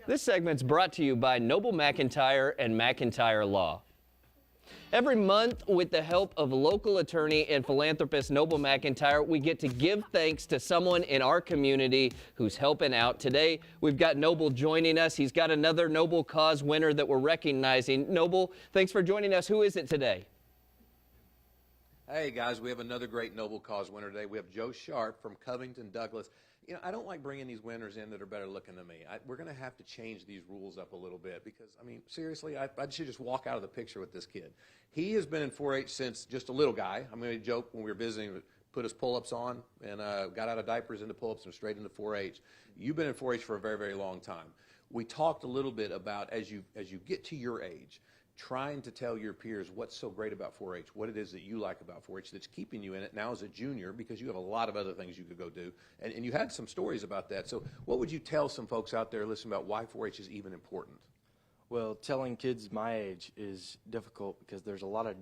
This segment's brought to you by Noble McIntyre and McIntyre Law. Every month, with the help of local attorney and philanthropist Noble McIntyre, we get to give thanks to someone in our community who's helping out. Today, we've got Noble joining us. He's got another Noble Cause winner that we're recognizing. Noble, thanks for joining us. Who is it today? Hey, guys, we have another great Noble Cause winner today. We have Joe Sharp from Covington, Douglas. You know, I don't like bringing these winners in that are better looking than me. We're going to have to change these rules up a little bit because, I mean, seriously, I should just walk out of the picture with this kid. He has been in 4-H since just a little guy. I'm going to joke when we were visiting, put his pull-ups on and got out of diapers into pull-ups and straight into 4-H. You've been in 4-H for a very, very long time. We talked a little bit about, as you get to your age, trying to tell your peers what's so great about 4-H, what it is that you like about 4-H that's keeping you in it now as a junior, because you have a lot of other things you could go do. And you had some stories about that. So what would you tell some folks out there listening about why 4-H is even important? Well, telling kids my age is difficult because there's a lot of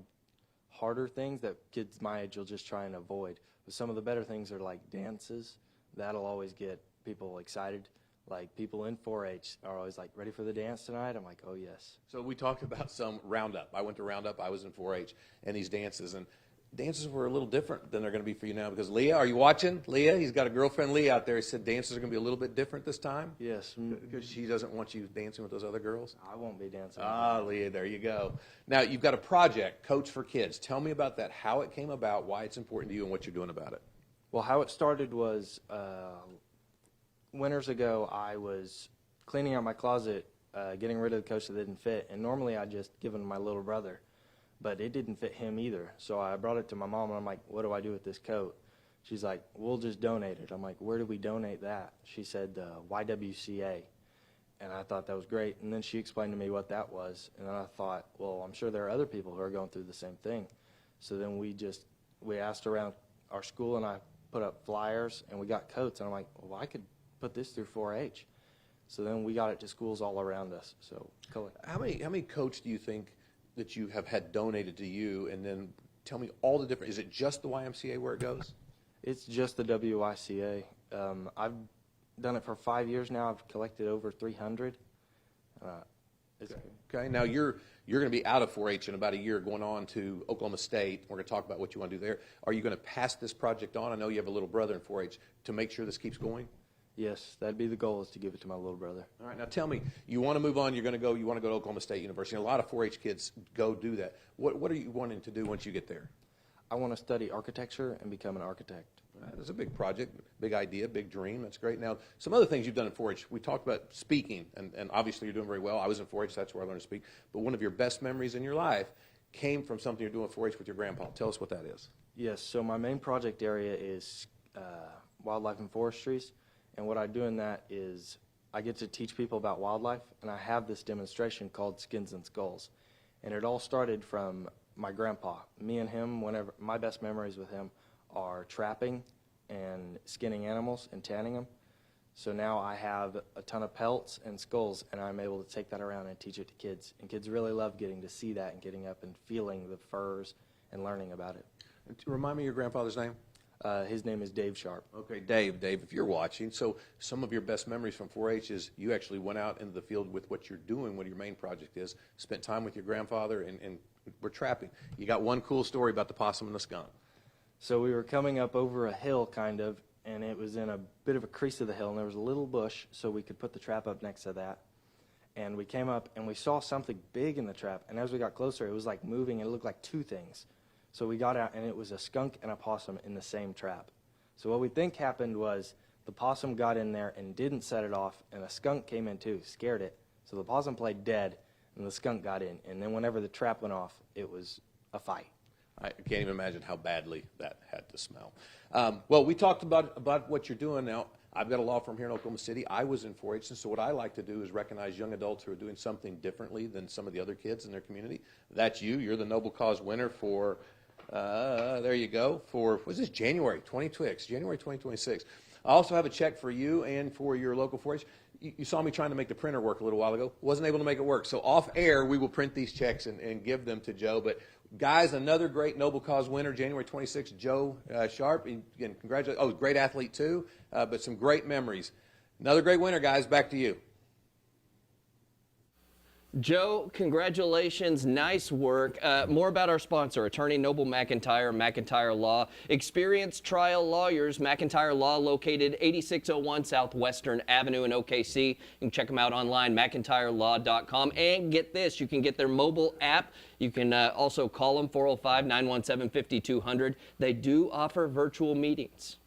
harder things that kids my age will just try and avoid. But some of the better things are like dances. That'll always get people excited. Like, people in 4-H are always like, ready for the dance tonight? I'm like, oh, yes. So we talked about some Roundup. I went to Roundup. I was in 4-H, and these dances. And dances were a little different than they're going to be for you now because Leah, are you watching? Leah, he's got a girlfriend, Leah, out there. He said dances are going to be a little bit different this time? Yes. Because she doesn't want you dancing with those other girls? I won't be dancing. Ah, Leah, there you go. Now, you've got a project, Coach for Kids. Tell me about that, how it came about, why it's important to you, and what you're doing about it. Well, how it started was winters ago, I was cleaning out my closet, getting rid of the coat that didn't fit, and normally I just give it to my little brother, but it didn't fit him either. So I brought it to my mom, and I'm like, what do I do with this coat? She's like, we'll just donate it. I'm like, where do we donate that? She said, YWCA, and I thought that was great. And then she explained to me what that was, and then I thought, well, I'm sure there are other people who are going through the same thing. So then we asked around our school, and I put up flyers, and we got coats, and I'm like, well, I could put this through 4-H. So then we got it to schools all around us. So how many coats do you think that you have had donated to you? And then tell me all the different. Is it just the YMCA where it goes? It's just the WYCA. I've done it for 5 years now. I've collected over 300. Okay. Now you're going to be out of 4-H in about a year, going on to Oklahoma State. We're going to talk about what you want to do there. Are you going to pass this project on? I know you have a little brother in 4-H to make sure this keeps going. Yes, that'd be the goal, is to give it to my little brother. All right, now tell me, you want to move on, you want to go to Oklahoma State University. A lot of 4-H kids go do that. What are you wanting to do once you get there? I want to study architecture and become an architect. That's a big project, big idea, big dream. That's great. Now, some other things you've done in 4-H. We talked about speaking, and obviously you're doing very well. I was in 4-H, that's where I learned to speak. But one of your best memories in your life came from something you're doing in 4-H with your grandpa. Tell us what that is. Yes, so my main project area is wildlife and forestries. And what I do in that is I get to teach people about wildlife, and I have this demonstration called Skins and Skulls. And it all started from my grandpa. Me and him, my best memories with him are trapping and skinning animals and tanning them. So now I have a ton of pelts and skulls, and I'm able to take that around and teach it to kids. And kids really love getting to see that and getting up and feeling the furs and learning about it. Remind me your grandfather's name. His name is Dave Sharp. Okay, Dave, if you're watching, so some of your best memories from 4-H is you actually went out into the field with what you're doing, what your main project is, spent time with your grandfather, and we're trapping. You got one cool story about the possum and the skunk. So we were coming up over a hill, kind of, and it was in a bit of a crease of the hill, and there was a little bush, so we could put the trap up next to that. And we came up, and we saw something big in the trap, and as we got closer, it was like moving, and it looked like two things. So we got out, and it was a skunk and a possum in the same trap. So what we think happened was the possum got in there and didn't set it off, and the skunk came in too, scared it. So the possum played dead, and the skunk got in. And then whenever the trap went off, it was a fight. I can't even imagine how badly that had to smell. Well, we talked about what you're doing now. I've got a law firm here in Oklahoma City. I was in 4-H, and so what I like to do is recognize young adults who are doing something differently than some of the other kids in their community. That's you. You're the Noble Cause winner for... there you go. For, what's this, January 2026. I also have a check for you and for your local 4-H. You saw me trying to make the printer work a little while ago. Wasn't able to make it work. So off air, we will print these checks and give them to Joe. But guys, another great Noble Cause winner, January 26th, Joe Sharp. Again, congratulations. Oh, great athlete too, but some great memories. Another great winner, guys. Back to you. Joe, congratulations. Nice work. More about our sponsor, Attorney Noble McIntyre, McIntyre Law. Experienced trial lawyers, McIntyre Law, located 8601 Southwestern Avenue in OKC. You can check them out online, McIntyreLaw.com. And get this, you can get their mobile app. You can also call them, 405-917-5200. They do offer virtual meetings.